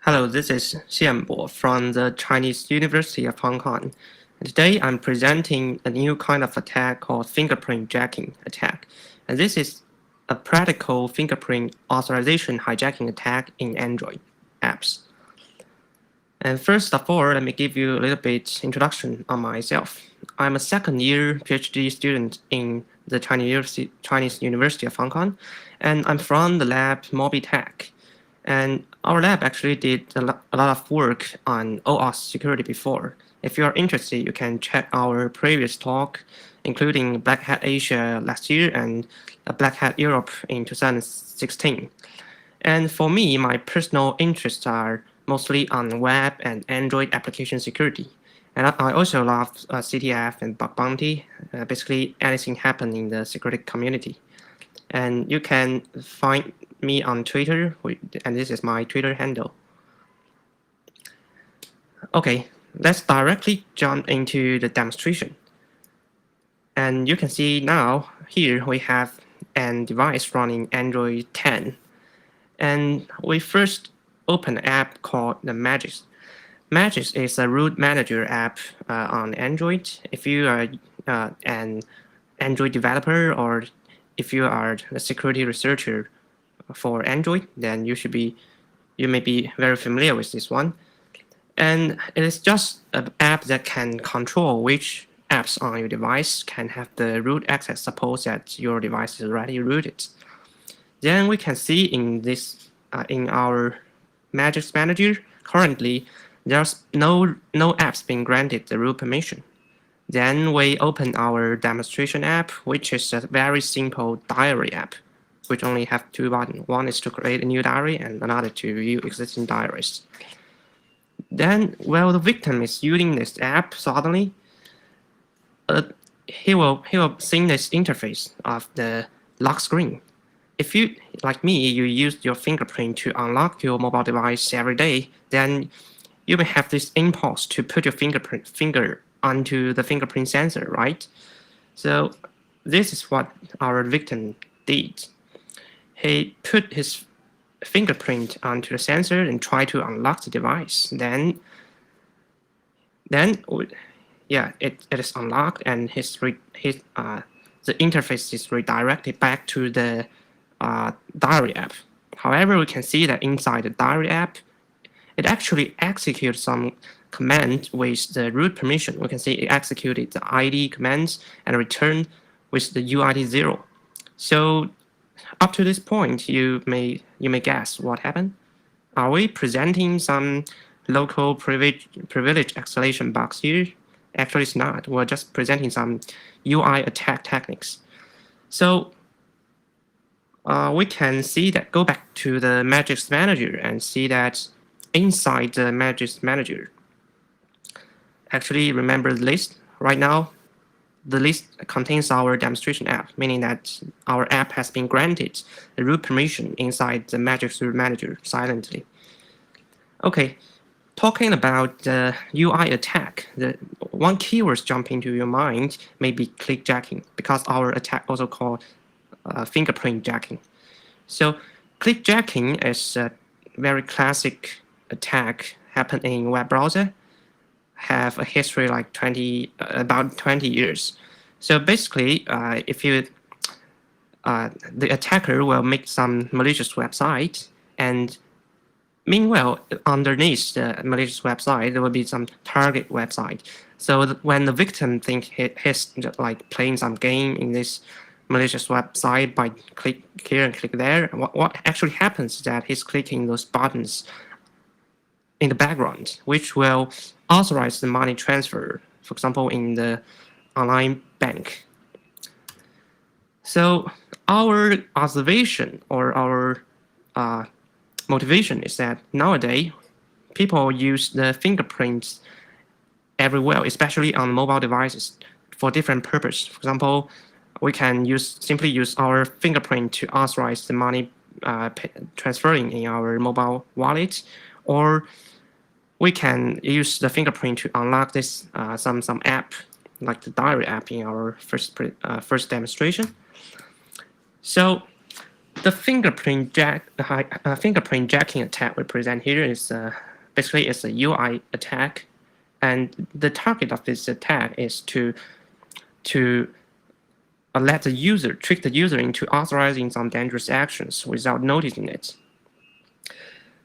Hello, this is Xianbo from the Chinese University of Hong Kong. And today I'm presenting a new kind of attack called fingerprint jacking attack. And this is a practical fingerprint authorization hijacking attack in Android apps. And first of all, let me give you a little bit introduction on myself. I'm a second-year PhD student in the Chinese University of Hong Kong, and I'm from the lab MobiTech. And our lab actually did a lot of work on OAuth security before. If you are interested, you can check our previous talk, including Black Hat Asia last year and Black Hat Europe in 2016. And for me, my personal interests are mostly on web and Android application security. And I also love CTF and bug bounty, basically anything happening in the security community. And you can find me on Twitter, and this is my Twitter handle. Okay, let's directly jump into the demonstration. And you can see now, here we have a device running Android 10. And we first open an app called the Magix. Magix is a root manager app on Android. If you are an Android developer or if you are a security researcher for Android, then you may be very familiar with this one. And it is just an app that can control which apps on your device can have the root access. Suppose that your device is already rooted. Then we can see in this in our Magix manager currently there's no apps being granted the root permission. Then we open our demonstration app, which is a very simple diary app, which only have two buttons. One is to create a new diary and another to view existing diaries. Then, while the victim is using this app, suddenly he will see this interface of the lock screen. If you, like me, you use your fingerprint to unlock your mobile device every day, then you may have this impulse to put your finger onto the fingerprint sensor, right? So this is what our victim did. He put his fingerprint onto the sensor and tried to unlock the device. Then yeah, it is unlocked, and the interface is redirected back to the diary app. However, we can see that inside the diary app, it actually executes some command with the root permission. We can see it executed the ID commands and returned with the UID 0. So up to this point, you may guess what happened. Are we presenting some local privilege escalation bugs here? Actually, it's not. We're just presenting some UI attack techniques. So we can see that, go back to the Magix manager and see that inside the Magix manager, actually remember the list. Right now, the list contains our demonstration app, meaning that our app has been granted the root permission inside the Magix root manager silently. Okay, talking about the UI attack, the one keyword jumping to your mind may be clickjacking, because our attack also called fingerprint jacking. So clickjacking is a very classic attack happening in web browser, have a history like about 20 years. So basically, if you the attacker will make some malicious website, and meanwhile, underneath the malicious website, there will be some target website. So when the victim thinks he's like playing some game in this malicious website by click here and click there, what actually happens is that he's clicking those buttons in the background, which will authorize the money transfer, for example, in the online bank. So our observation or our motivation is that nowadays people use the fingerprints everywhere, especially on mobile devices, for different purposes. For example, we can simply use our fingerprint to authorize the money transferring in our mobile wallet, or we can use the fingerprint to unlock this some app, like the diary app in our first demonstration. So The fingerprint jacking attack we present here is basically it's a UI attack, and the target of this attack is to let the user trick the user into authorizing some dangerous actions without noticing it.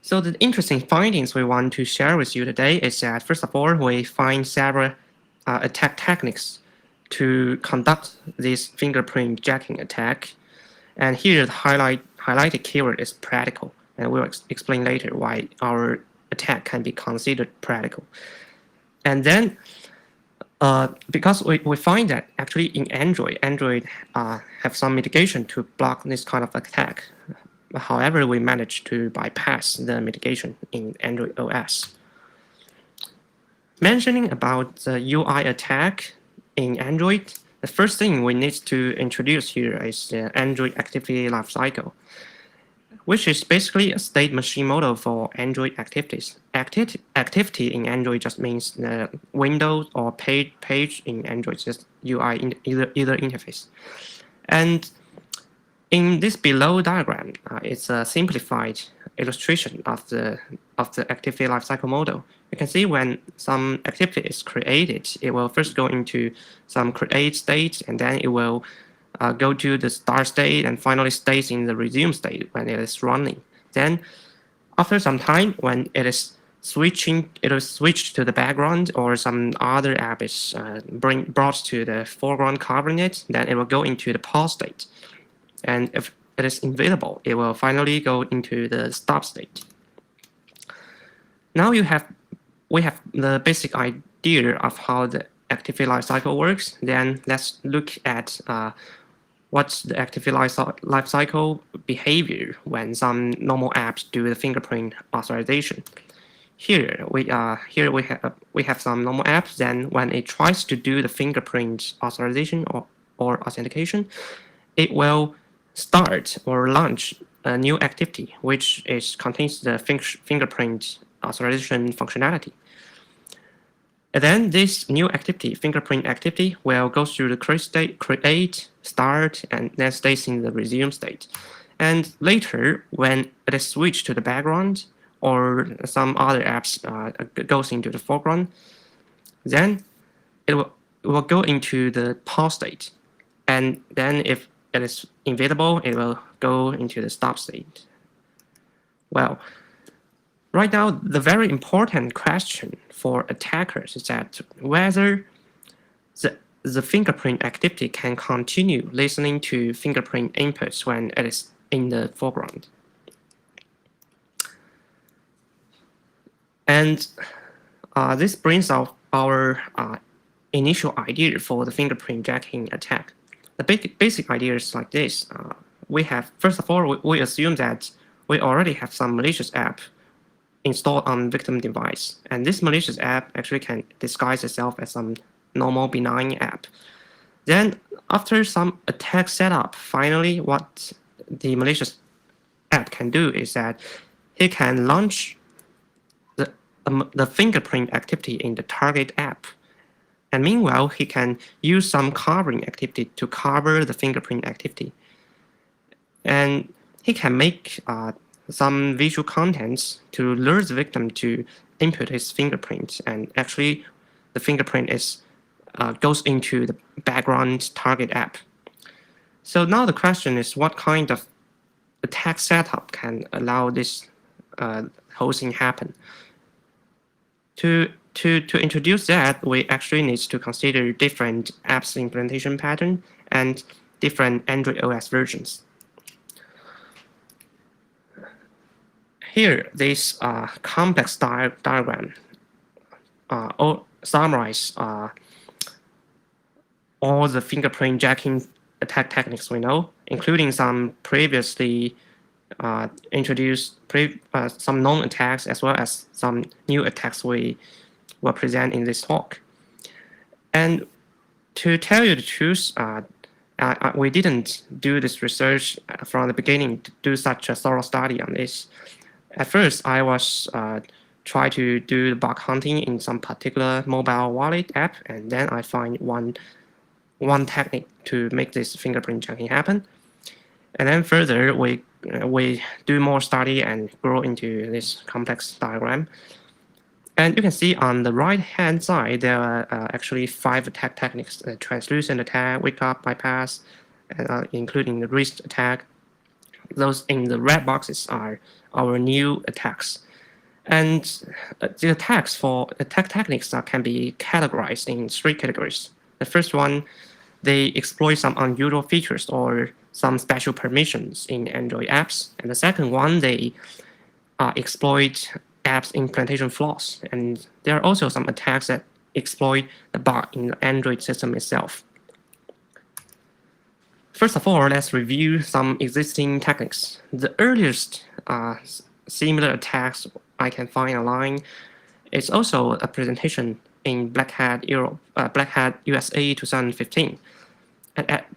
So the interesting findings we want to share with you today is that first of all, we find several attack techniques to conduct this fingerprint jacking attack. And here the highlighted keyword is practical, and we'll explain later why our attack can be considered practical. And then because we find that actually in Android have some mitigation to block this kind of attack. However, we managed to bypass the mitigation in Android OS. Mentioning about the UI attack in Android, the first thing we need to introduce here is the Android activity lifecycle, which is basically a state machine model for Android activities. Activity in Android just means the window or page in Android, just UI either interface. And in this below diagram, it's a simplified illustration of the activity lifecycle model. You can see when some activity is created, it will first go into some create state, and then it will go to the start state, and finally stays in the resume state when it is running. Then, after some time, when it is switching, it will switch to the background, or some other app is brought to the foreground covering it. Then it will go into the pause state. And if it is invisible, it will finally go into the stop state. Now we have the basic idea of how the activity lifecycle works. Then let's look at what's the activity lifecycle behavior when some normal apps do the fingerprint authorization. Here we have some normal apps. Then when it tries to do the fingerprint authorization or authentication, it will start or launch a new activity which contains the fingerprint authorization functionality. And then this new activity, fingerprint activity, will go through the create, start, and then stays in the resume state. And later, when it is switched to the background or some other apps goes into the foreground, then it will go into the pause state. And then if it is invisible, it will go into the stop state. Well, right now, the very important question for attackers is that whether the fingerprint activity can continue listening to fingerprint inputs when it is in the foreground. And this brings up our initial idea for the fingerprint jacking attack. The basic idea is like this. First of all, we assume that we already have some malicious app installed on victim device. And this malicious app actually can disguise itself as some normal benign app. Then after some attack setup, finally what the malicious app can do is that it can launch the fingerprint activity in the target app. And meanwhile, he can use some covering activity to cover the fingerprint activity. And he can make some visual contents to lure the victim to input his fingerprint. And actually, the fingerprint goes into the background target app. So now the question is, what kind of attack setup can allow this whole thing happen? To introduce that, we actually need to consider different apps implementation pattern and different Android OS versions. Here, this complex diagram summarize all the fingerprint jacking attack techniques we know, including some previously introduced some known attacks, as well as some new attacks we will present in this talk. And to tell you the truth, we didn't do this research from the beginning to do such a thorough study on this. At first, I was try to do bug hunting in some particular mobile wallet app, and then I find one technique to make this fingerprint jacking happen. And then further, we we do more study and grow into this complex diagram. And you can see on the right-hand side, there are actually 5 attack techniques: translucent attack, wake-up, bypass, including the wrist attack. Those in the red boxes are our new attacks. And the attacks for attack techniques can be categorized in 3 categories. The first one, they exploit some unusual features or some special permissions in Android apps. And the second one, they exploit apps implementation flaws. And there are also some attacks that exploit the bug in the Android system itself. First of all, let's review some existing techniques. The earliest similar attacks I can find online is also a presentation in Black Hat USA 2015.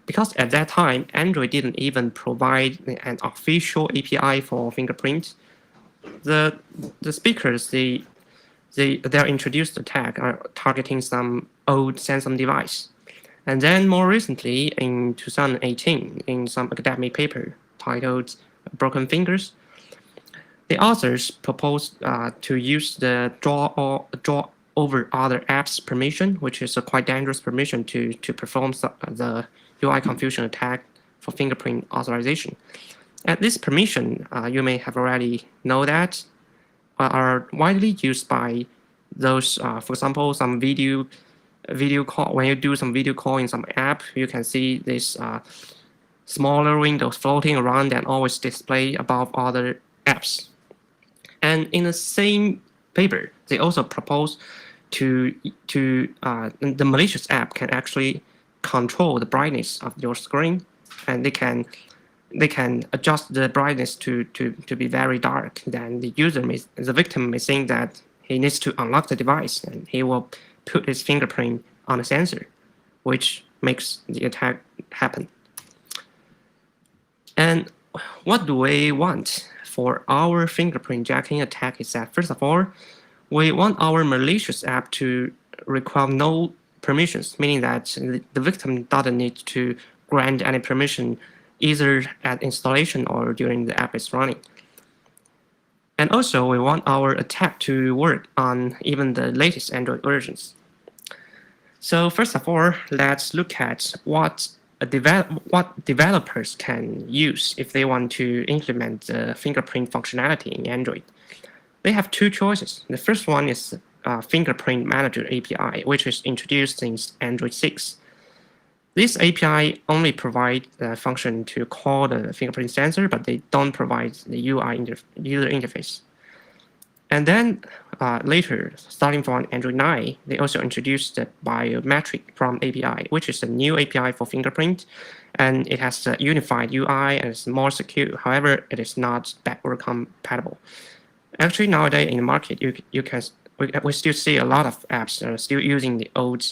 Because at that time, Android didn't even provide an official API for Fingerprint, the speakers, their introduced attack are targeting some old Samsung device. And then more recently, in 2018, in some academic paper titled Broken Fingers, the authors proposed to use the draw over other apps permission, which is a quite dangerous permission to perform the UI confusion attack for fingerprint authorization. And this permission, you may have already know that, are widely used by those, for example, some video call. When you do some video call in some app, you can see this smaller windows floating around and always display above other apps. And in the same paper, they also propose the malicious app can actually control the brightness of your screen, and they can adjust the brightness to be very dark. Then the victim may think that he needs to unlock the device, and he will put his fingerprint on a sensor, which makes the attack happen. And what do we want for our fingerprint jacking attack is that, first of all, we want our malicious app to require no permissions, meaning that the victim doesn't need to grant any permission either at installation or during the app is running. And also, we want our attack to work on even the latest Android versions. So first of all, let's look at what developers can use if they want to implement the fingerprint functionality in Android. They have 2 choices. The first one is Fingerprint Manager API, which is introduced in Android 6. This API only provides the function to call the fingerprint sensor, but they don't provide the UI user interface. And then later, starting from Android 9, they also introduced the Biometric Prompt API, which is a new API for fingerprint, and it has a unified UI and is more secure. However, it is not backward compatible. Actually, nowadays in the market, we still see a lot of apps that are still using the old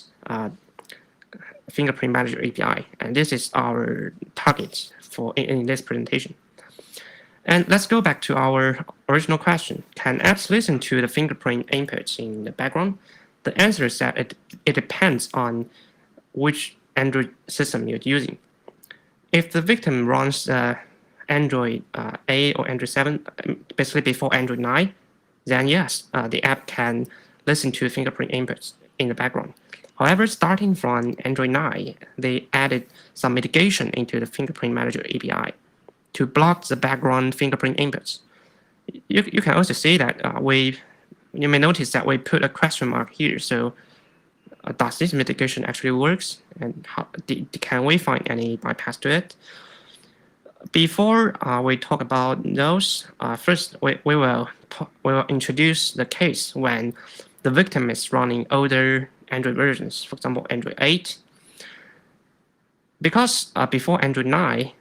Fingerprint Manager API, and this is our target for in this presentation. And let's go back to our original question. Can apps listen to the fingerprint inputs in the background? The answer is that it depends on which Android system you're using. If the victim runs Android 8 or Android 7, basically before Android 9, then yes, the app can listen to fingerprint inputs in the background. However, starting from Android 9, they added some mitigation into the Fingerprint Manager API to block the background fingerprint inputs. You can also see that you may notice that we put a question mark here. So does this mitigation actually works? And can we find any bypass to it? Before we talk about those, first we will introduce the case when the victim is running older Android versions, for example, Android 8. Because before Android 9,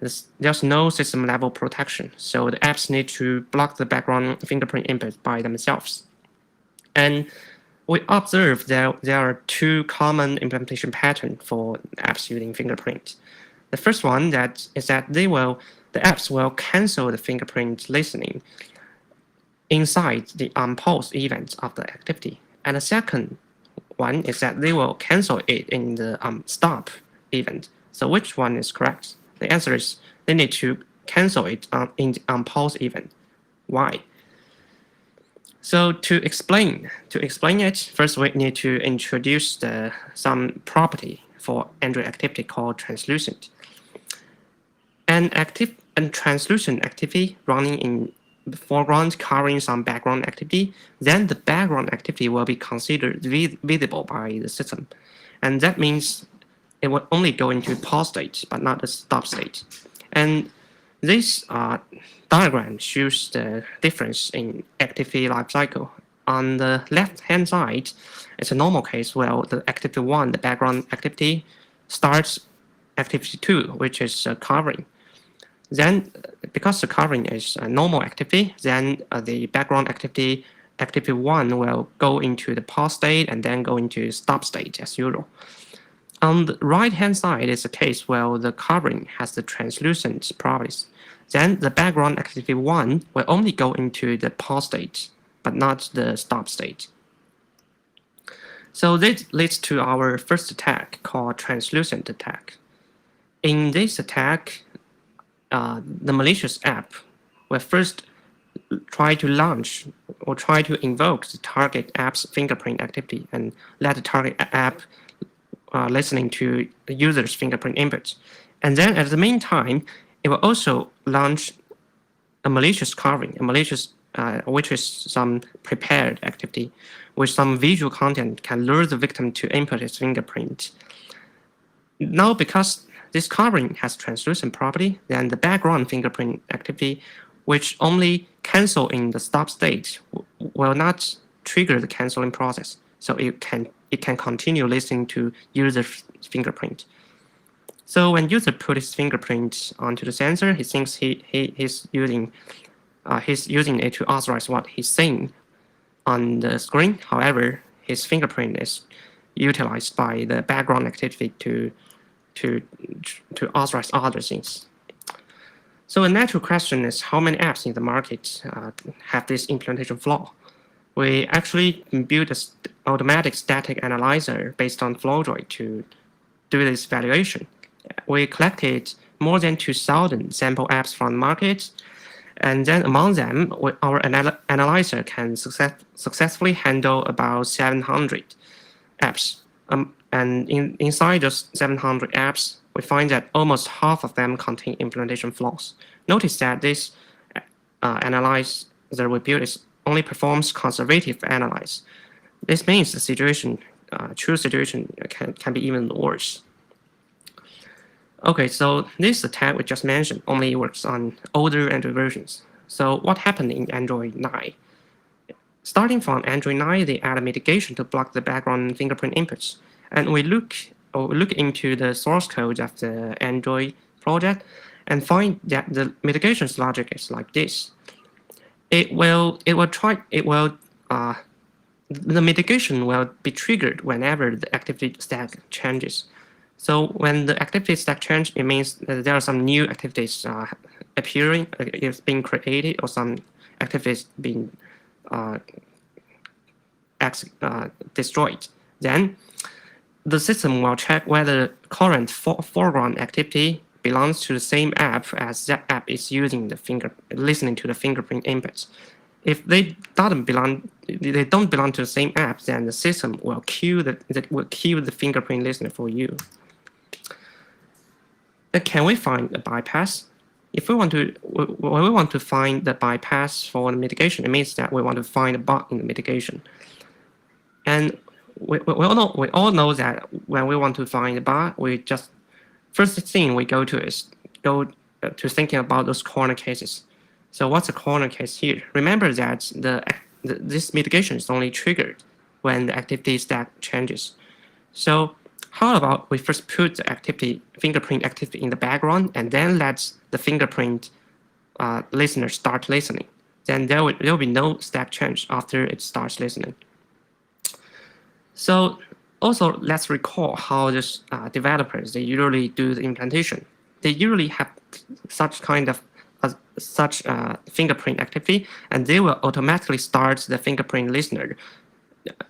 there's no system level protection, so the apps need to block the background fingerprint input by themselves. And we observe that there are 2 common implementation patterns for apps using fingerprint. The first one is that the apps will cancel the fingerprint listening inside the unpause event of the activity. And the second one is that they will cancel it in the stop event. So which one is correct? The answer is they need to cancel it on pause event. Why? So to explain it, first we need to introduce some property for Android activity called translucent. An translucent activity running in the foreground covering some background activity, then the background activity will be considered visible by the system. And that means it will only go into pause state, but not the stop state. And this diagram shows the difference in activity lifecycle. On the left-hand side, it's a normal case where the activity 1, the background activity, starts activity 2, which is covering. Then, because the covering is a normal activity, then the background activity 1 will go into the pause state and then go into stop state as usual. On the right-hand side is a case where the covering has the translucent properties. Then the background activity 1 will only go into the pause state, but not the stop state. So this leads to our first attack called translucent attack. In this attack, the malicious app will first try to launch or try to invoke the target app's fingerprint activity and let the target app listening to the user's fingerprint input. And then at the meantime, it will also launch a malicious covering, which is some prepared activity with some visual content can lure the victim to input his fingerprint. Now, because this covering has translucent property, then the background fingerprint activity, which only cancel in the stop state, will not trigger the canceling process. So it can continue listening to user's fingerprint. So when user put his fingerprint onto the sensor, he thinks he's using it to authorize what he's seeing on the screen. However, his fingerprint is utilized by the background activity to authorize other things. So a natural question is how many apps in the market have this implementation flaw? We actually built an automatic static analyzer based on FlowJoy to do this evaluation. We collected more than 2,000 sample apps from the market, and then among them, our analyzer can successfully handle about 700 apps. And inside those 700 apps, we find that almost half of them contain implementation flaws. Notice that this analyzer we built only performs conservative analyze. This means the true situation can be even worse. Okay, so this attack we just mentioned only works on older Android versions. So what happened in Android 9? Starting from Android 9, they add a mitigation to block the background fingerprint inputs. And we look into the source code of the Android project and find that the mitigation's logic is like this. The mitigation will be triggered whenever the activity stack changes. So when the activity stack changes, it means that there are some new activities appearing, it's being created, or some activities being destroyed. Then the system will check whether current foreground activity belongs to the same app as that app is using listening to the fingerprint inputs. If they don't belong to the same app, then the system will queue the fingerprint listener for you. Then can we find a bypass? If when we want to find the bypass for the mitigation, it means that we want to find a bug in the mitigation. And we all know that when we want to find a bug, first thing we go to is to thinking about those corner cases. So what's a corner case here? Remember that this mitigation is only triggered when the activity stack changes. So how about we first put the fingerprint activity in the background and then let the fingerprint listener start listening. Then there will be no stack change after it starts listening. So also let's recall how these developers, they usually do the implementation. They usually have such kind of fingerprint activity, and they will automatically start the fingerprint listener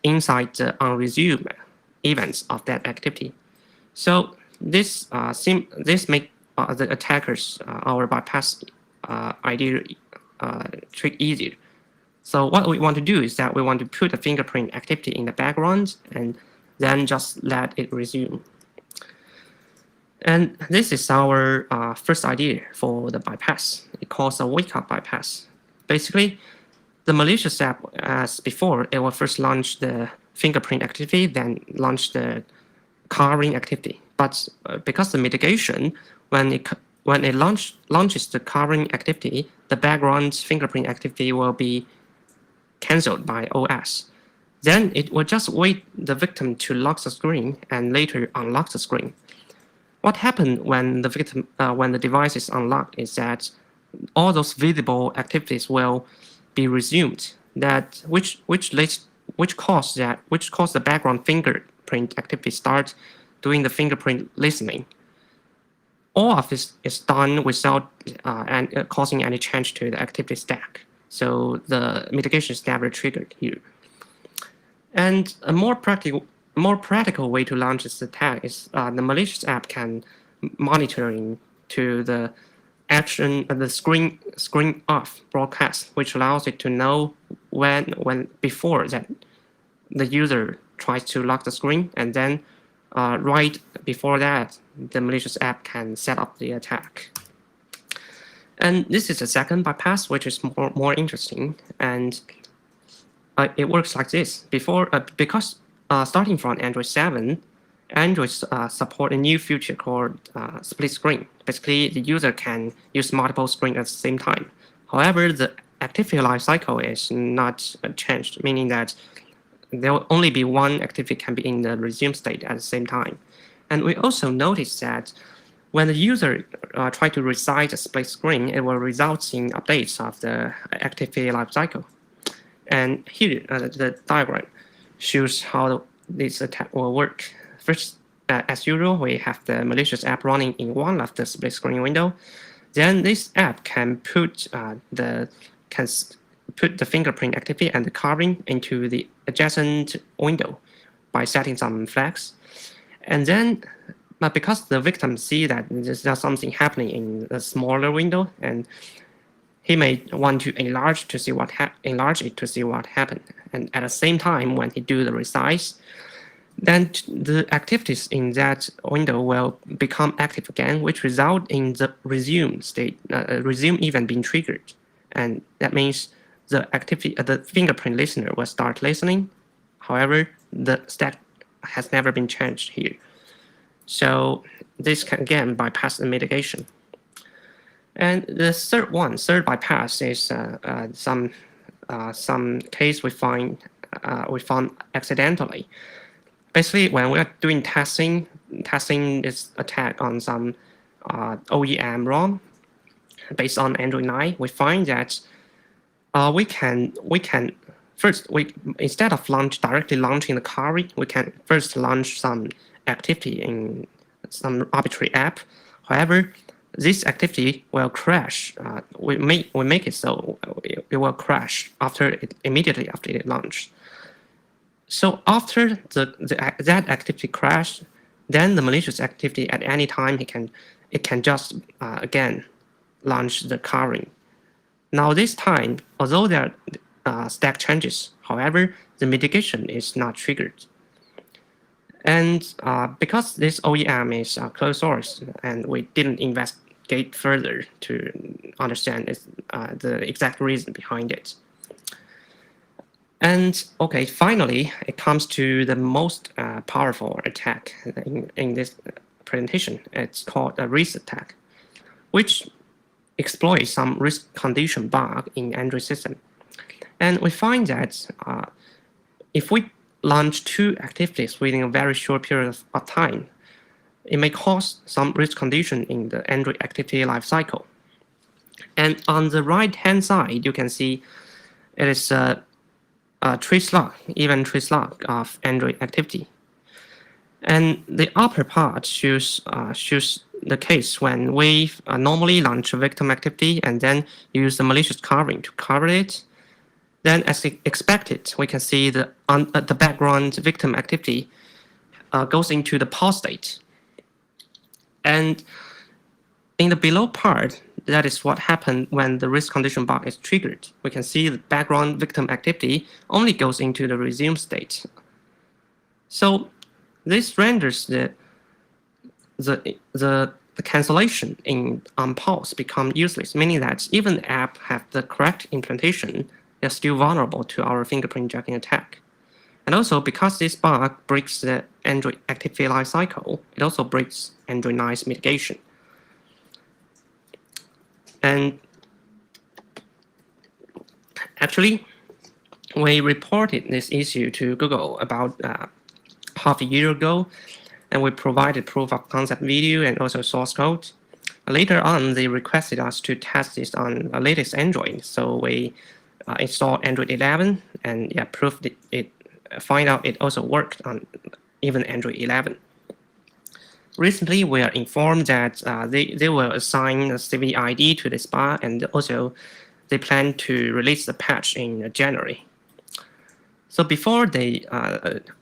inside the onResume events of that activity. So this make the attackers our bypass idea trick easier. So what we want to do is that we want to put the fingerprint activity in the background and then just let it resume. And this is our first idea for the bypass. It calls a wake-up bypass. Basically, the malicious app, as before, it will first launch the fingerprint activity, then launch the car ring activity. But because the mitigation, when it launches the car ring activity, the background fingerprint activity will be cancelled by OS. Then it will just wait the victim to lock the screen and later unlock the screen. What happened when the device is unlocked is that all those visible activities will be resumed. Which cause the background fingerprint activity start doing the fingerprint listening. All of this is done without causing any change to the activity stack. So the mitigation is never triggered here. And a more practical way to launch this attack is the malicious app can monitoring to the action the screen off broadcast, which allows it to know when before that the user tries to lock the screen, and then right before that the malicious app can set up the attack. And this is the second bypass, which is more interesting, and it works like this. Because starting from Android 7, Android support a new feature called split screen. Basically, the user can use multiple screens at the same time. However, the activity lifecycle is not changed, meaning that there will only be one activity can be in the resume state at the same time. And we also noticed that when the user try to resize a split screen, it will result in updates of the activity lifecycle. And here, the diagram shows how this attack will work. First, as usual, we have the malicious app running in one of the split screen window. Then this app can put the fingerprint activity and the carving into the adjacent window by setting some flags. And then, but because the victim see that there's something happening in a smaller window, and he may want to enlarge it to see what happened. And at the same time, when he do the resize, then the activities in that window will become active again, which result in the resume state, resume event being triggered. And that means the fingerprint listener will start listening. However, the stack has never been changed here. So this can again bypass the mitigation. And the third bypass is some case we found accidentally. Basically, when we are doing testing this attack on some OEM ROM based on Android 9, we find that we can first instead of directly launching the car, we can first launch some activity in some arbitrary app. However, this activity will crash. We make it so it will crash immediately after it launched. So after that activity crash, then the malicious activity at any time it can just again launch the carring. Now this time, although there are stack changes, however, the mitigation is not triggered. And because this OEM is closed source, and we didn't investigate further to understand the exact reason behind it. And okay, finally, it comes to the most powerful attack in this presentation. It's called a risk attack, which exploits some risk condition bug in Android system. And we find that if we launch two activities within a very short period of time, it may cause some risk condition in the Android activity lifecycle. And on the right-hand side, you can see it is a trace log, even trace log of Android activity. And the upper part shows the case when we normally launch a victim activity and then use the malicious carving to cover it. Then, as expected, we can see the background victim activity goes into the pause state. And In the below part, that is what happened when the risk condition bug is triggered. We can see the background victim activity only goes into the resume state. So this renders the cancellation on pause become useless, meaning that even the app have the correct implementation, they're still vulnerable to our fingerprint jacking attack. And also, because this bug breaks the Android activity lifecycle, it also breaks Android 9's mitigation. And actually, we reported this issue to Google about half a year ago, and we provided proof of concept video and also source code. Later on, they requested us to test this on the latest Android, so we installed Android 11 and proved it find out it also worked on even Android 11. Recently, we are informed that they will assign a CV ID to this bug, and also they plan to release the patch in January. So before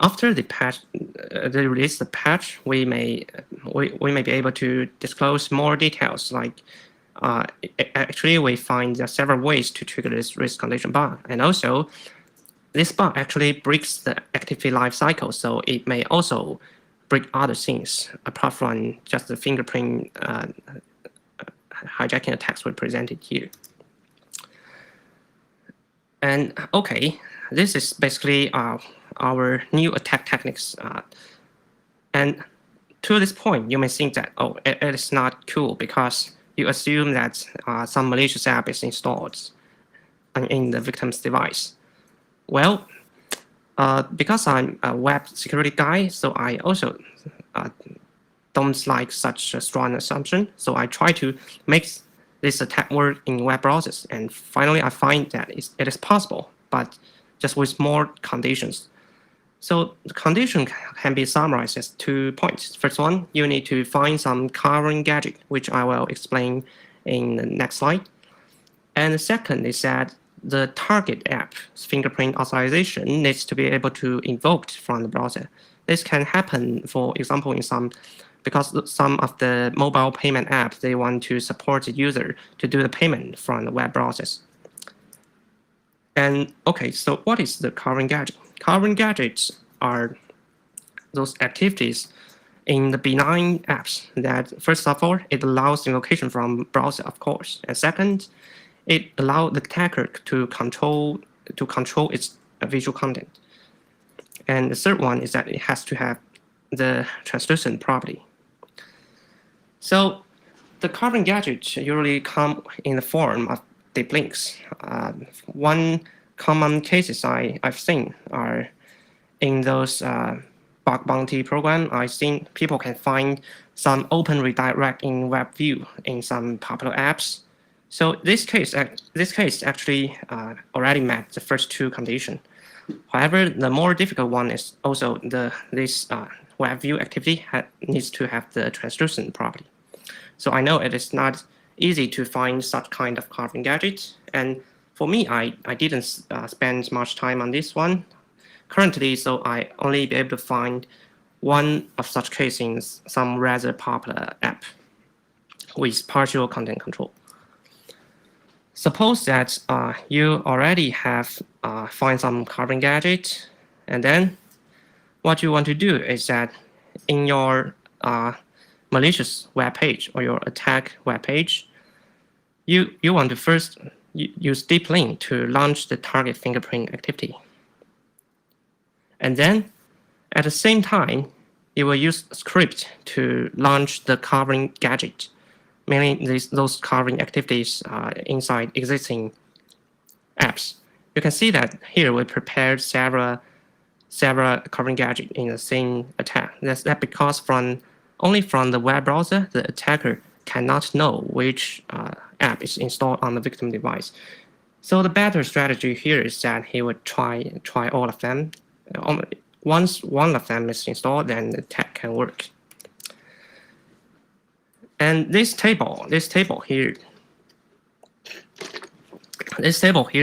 after the patch, they release the patch, we may be able to disclose more details. Like, actually, we find several ways to trigger this risk condition bug, and also this bug actually breaks the activity life cycle, so it may also break other things apart from just the fingerprint hijacking attacks we presented here. And okay, this is basically our new attack techniques. And to this point, you may think that, oh, it is not cool because you assume that some malicious app is installed in the victim's device. Well, because I'm a web security guy, so I also don't like such a strong assumption. So I try to make this attack work in web browsers, and finally I find that it is possible, but just with more conditions. So the condition can be summarized as 2 points. First one, you need to find some covering gadget, which I will explain in the next slide. And the second is that the target app's fingerprint authorization needs to be able to invoke from the browser. This can happen, for example, because some of the mobile payment apps, they want to support the user to do the payment from the web browsers. And okay, so what is the covering gadget? Covering gadgets are those activities in the benign apps that, first of all, it allows invocation from browser, of course. And second, it allows the attacker to control its visual content. And the third one is that it has to have the translucent property. So the covering gadgets usually come in the form of deep links. One common cases I've seen are in those bug bounty program. I've seen people can find some open redirect in WebView in some popular apps. So this case actually already met the first two conditions. However, the more difficult one is also this WebView activity needs to have the translucent property. So I know it is not easy to find such kind of covering gadget. And for me, I didn't spend much time on this one currently, so I only be able to find one of such cases in some rather popular app with partial content control. Suppose that you already have find some covering gadget, and then what you want to do is that in your malicious web page or your attack web page, you want to first use deep link to launch the target fingerprint activity. And then at the same time, you will use script to launch the covering gadget, meaning those covering activities inside existing apps. You can see that here we prepared several covering gadgets in the same attack. That's because only from the web browser, the attacker cannot know which app is installed on the victim device. So the better strategy here is that he would try all of them. Once one of them is installed, then the attack can work. And this table here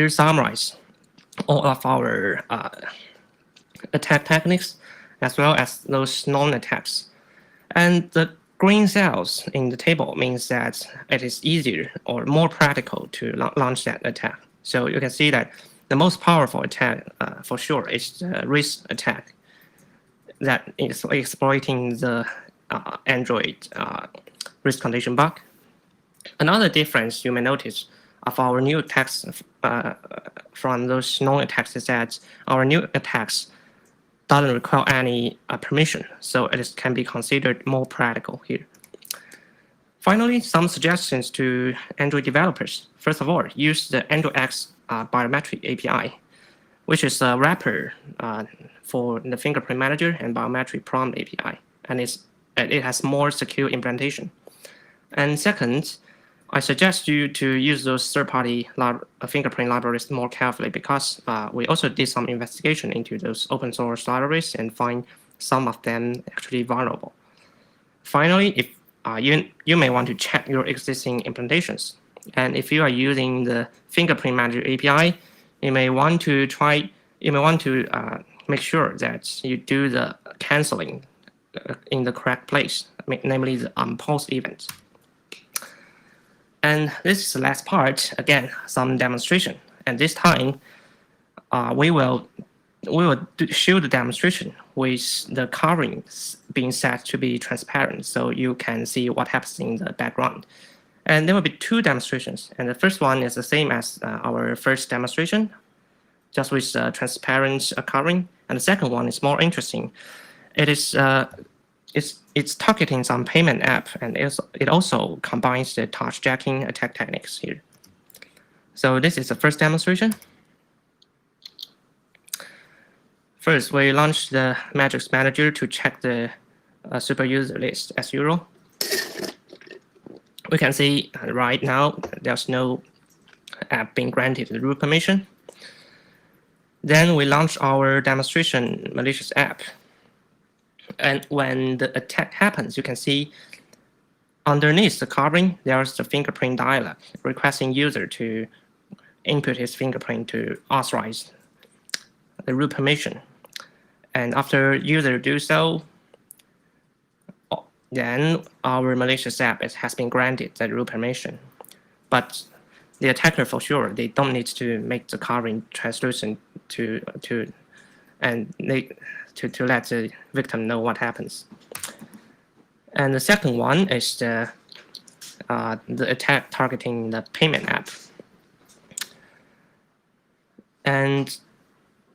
summarizes all of our attack techniques as well as those known attacks. And the green cells in the table means that it is easier or more practical to launch that attack. So you can see that the most powerful attack, for sure, is the risk attack that is exploiting the Android risk condition bug. Another difference you may notice of our new attacks from those known attacks is that our new attacks doesn't require any permission, so it can be considered more practical here. Finally, some suggestions to Android developers. First of all, use the Android X biometric API, which is a wrapper for the fingerprint manager and biometric prompt API, and it has more secure implementation. And second, I suggest you to use those third-party fingerprint libraries more carefully, because we also did some investigation into those open source libraries and find some of them actually vulnerable. Finally, if you may want to check your existing implementations, and if you are using the fingerprint manager API, you may want to make sure that you do the canceling in the correct place, namely the unpause event. And this is the last part. Again, some demonstration. And this time, we will show the demonstration with the covering being set to be transparent, so you can see what happens in the background. And there will be two demonstrations. And the first one is the same as our first demonstration, just with transparent covering. And the second one is more interesting. It is it's targeting some payment app, and it also combines the touch jacking attack techniques here. So this is the first demonstration. First, we launch the Magics Manager to check the super user list as usual. We can see right now there's no app being granted the root permission. Then we launch our demonstration malicious app. And when the attack happens, you can see underneath the covering, there's the fingerprint dialog requesting user to input his fingerprint to authorize the root permission. And after user do so, then our malicious app has been granted the root permission. But the attacker, for sure, they don't need to make the covering translucent to let the victim know what happens. And the second one is the attack targeting the payment app. And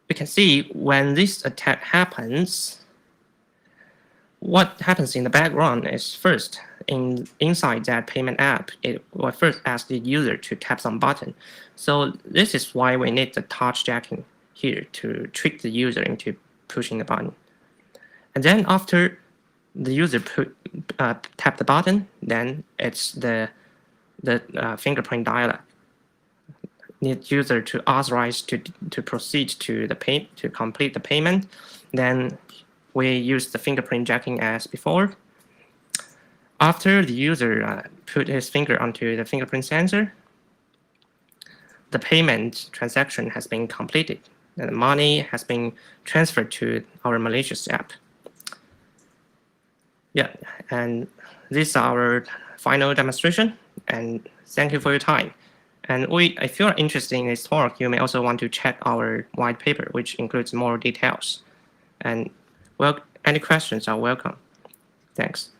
we can see when this attack happens, what happens in the background is first, inside that payment app, it will first ask the user to tap some button. So this is why we need the touch jacking here to trick the user into pushing the button. And then after the user tap the button, then it's the fingerprint dialog. Need user to authorize to proceed to complete the payment. Then we use the fingerprint jacking as before. After the user put his finger onto the fingerprint sensor, the payment transaction has been completed, and the money has been transferred to our malicious app. Yeah, and this is our final demonstration, and thank you for your time. And if you're interested in this work, you may also want to check our white paper, which includes more details. And well, any questions are welcome. Thanks.